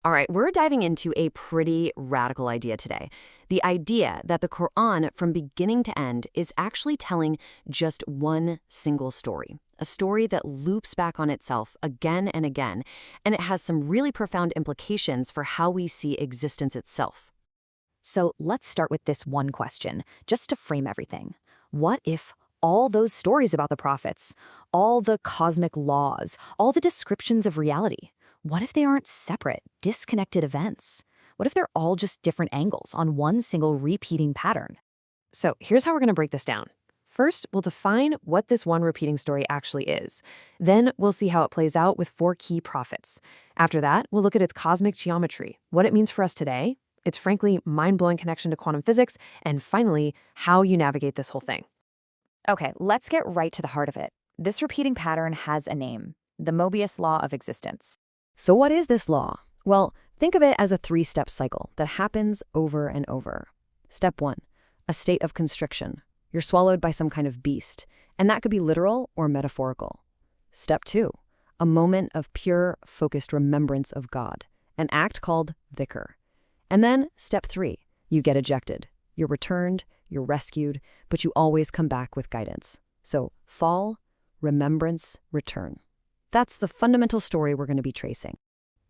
All right, we're diving into a pretty radical idea today. The idea that the Quran, from beginning to end, is actually telling just one single story. A story that loops back on itself again and again, and it has some really profound implications for how we see existence itself. So let's start with this one question, just to frame everything. What if all those stories about the prophets, all the cosmic laws, all the descriptions of reality, what if they aren't separate, disconnected events? What if they're all just different angles on one single repeating pattern? So here's how we're going to break this down. First, we'll define what this one repeating story actually is. Then we'll see how it plays out with 4 key prophets. After that, we'll look at its cosmic geometry, what it means for us today, its frankly mind-blowing connection to quantum physics, and finally, how you navigate this whole thing. Okay, let's get right to the heart of it. This repeating pattern has a name, the Möbius Law of Existence. So what is this law? Well, think of it as a 3-step cycle that happens over and over. Step 1, a state of constriction. You're swallowed by some kind of beast, and that could be literal or metaphorical. Step 2, a moment of pure, focused remembrance of God, an act called dhikr. And then step 3, you get ejected. You're returned, you're rescued, but you always come back with guidance. So fall, remembrance, return. That's the fundamental story we're going to be tracing.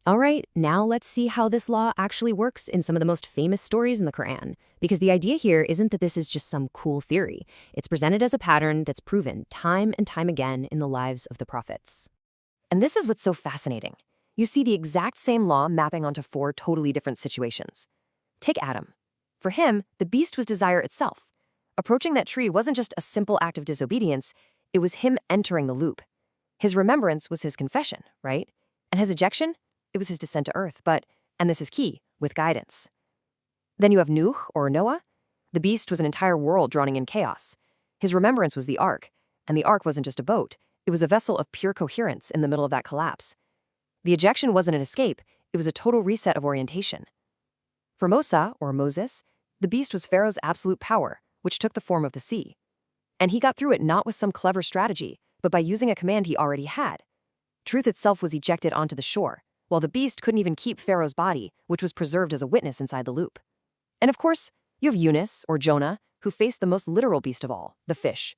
All right, now let's see how this law actually works in some of the most famous stories in the Quran. Because the idea here isn't that this is just some cool theory. It's presented as a pattern that's proven time and time again in the lives of the prophets. And this is what's so fascinating. You see the exact same law mapping onto 4 totally different situations. Take Adam. For him, the beast was desire itself. Approaching that tree wasn't just a simple act of disobedience, it was him entering the loop. His remembrance was his confession, right? And his ejection? It was his descent to earth, but, and this is key, with guidance. Then you have Nuh, or Noah. The beast was an entire world drowning in chaos. His remembrance was the ark, and the ark wasn't just a boat. It was a vessel of pure coherence in the middle of that collapse. The ejection wasn't an escape, it was a total reset of orientation. For Mūsā, or Moses, the beast was Pharaoh's absolute power, which took the form of the sea. And he got through it not with some clever strategy, but by using a command he already had. Truth itself was ejected onto the shore, while the beast couldn't even keep Pharaoh's body, which was preserved as a witness inside the loop. And of course, you have Yunus, or Jonah, who faced the most literal beast of all, the fish.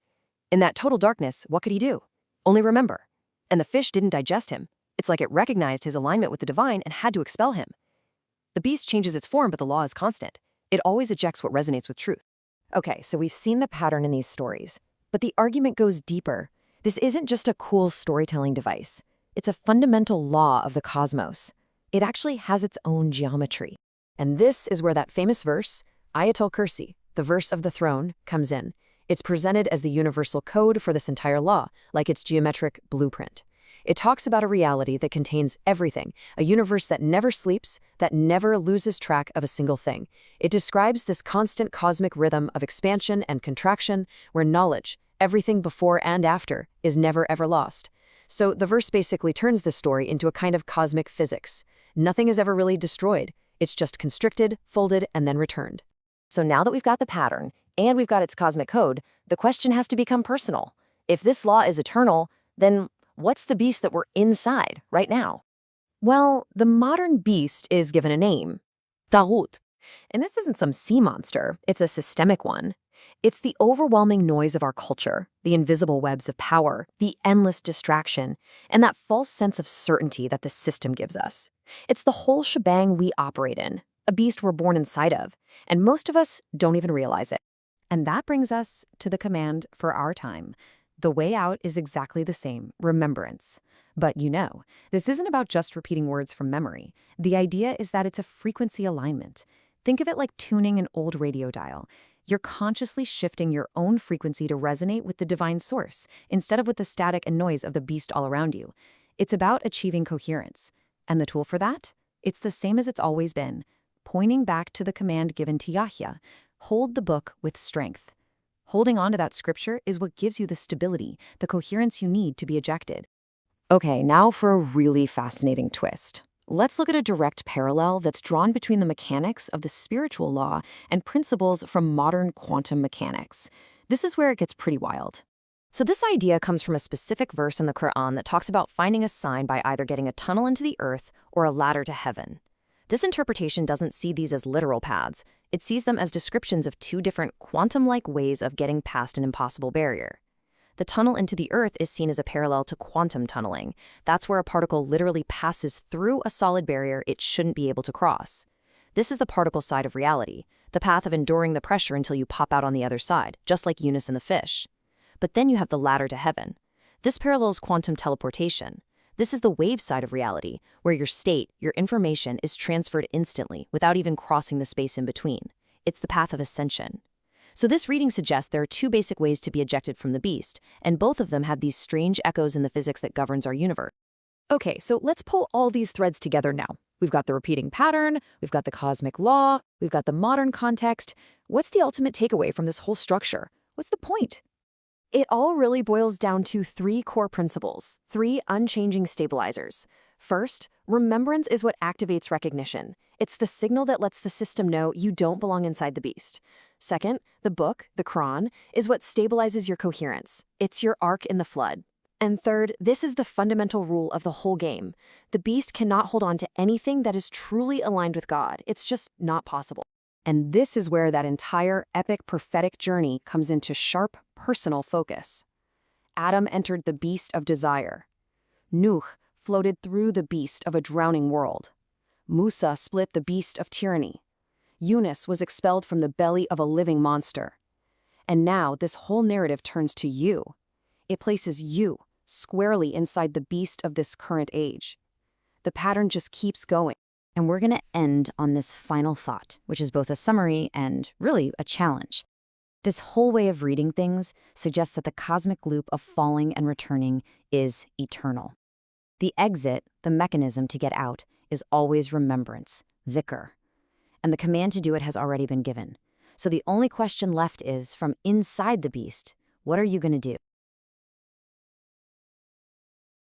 In that total darkness, what could he do? Only remember. And the fish didn't digest him. It's like it recognized his alignment with the divine and had to expel him. The beast changes its form, but the law is constant. It always ejects what resonates with truth. Okay, so we've seen the pattern in these stories, but the argument goes deeper. This isn't just a cool storytelling device. It's a fundamental law of the cosmos. It actually has its own geometry. And this is where that famous verse, Ayatul Kursi, the verse of the throne, comes in. It's presented as the universal code for this entire law, like its geometric blueprint. It talks about a reality that contains everything, a universe that never sleeps, that never loses track of a single thing. It describes this constant cosmic rhythm of expansion and contraction, where knowledge, everything before and after, is never ever lost. So the verse basically turns this story into a kind of cosmic physics. Nothing is ever really destroyed. It's just constricted, folded, and then returned. So now that we've got the pattern, and we've got its cosmic code, the question has to become personal. If this law is eternal, then what's the beast that we're inside right now? Well, the modern beast is given a name, taghut. And this isn't some sea monster, it's a systemic one. It's the overwhelming noise of our culture, the invisible webs of power, the endless distraction, and that false sense of certainty that the system gives us. It's the whole shebang we operate in, a beast we're born inside of, and most of us don't even realize it. And that brings us to the command for our time. The way out is exactly the same, remembrance. But this isn't about just repeating words from memory. The idea is that it's a frequency alignment. Think of it like tuning an old radio dial. You're consciously shifting your own frequency to resonate with the divine source, instead of with the static and noise of the beast all around you. It's about achieving coherence. And the tool for that? It's the same as it's always been, pointing back to the command given to Yahya, hold the book with strength. Holding on to that scripture is what gives you the stability, the coherence you need to be ejected. Okay, now for a really fascinating twist. Let's look at a direct parallel that's drawn between the mechanics of the spiritual law and principles from modern quantum mechanics. This is where it gets pretty wild. So this idea comes from a specific verse in the Quran that talks about finding a sign by either getting a tunnel into the earth or a ladder to heaven. This interpretation doesn't see these as literal paths. It sees them as descriptions of two different quantum-like ways of getting past an impossible barrier. The tunnel into the Earth is seen as a parallel to quantum tunneling. That's where a particle literally passes through a solid barrier it shouldn't be able to cross. This is the particle side of reality, the path of enduring the pressure until you pop out on the other side, just like Eunice and the fish. But then you have the ladder to heaven. This parallels quantum teleportation. This is the wave side of reality, where your state, your information, is transferred instantly without even crossing the space in between. It's the path of ascension. So this reading suggests there are two basic ways to be ejected from the beast, and both of them have these strange echoes in the physics that governs our universe. Okay, so let's pull all these threads together now. We've got the repeating pattern, we've got the cosmic law, we've got the modern context. What's the ultimate takeaway from this whole structure? What's the point? It all really boils down to three core principles, three unchanging stabilizers. First, remembrance is what activates recognition. It's the signal that lets the system know you don't belong inside the beast. Second, the book, the Quran, is what stabilizes your coherence. It's your ark in the flood. And third, this is the fundamental rule of the whole game. The beast cannot hold on to anything that is truly aligned with God. It's just not possible. And this is where that entire epic prophetic journey comes into sharp personal focus. Adam entered the beast of desire. Nuh floated through the beast of a drowning world. Mūsā split the beast of tyranny. Eunice was expelled from the belly of a living monster. And now this whole narrative turns to you. It places you squarely inside the beast of this current age. The pattern just keeps going. And we're going to end on this final thought, which is both a summary and really a challenge. This whole way of reading things suggests that the cosmic loop of falling and returning is eternal. The exit, the mechanism to get out, is always remembrance, dhikr. And the command to do it has already been given. So the only question left is, from inside the beast, what are you going to do?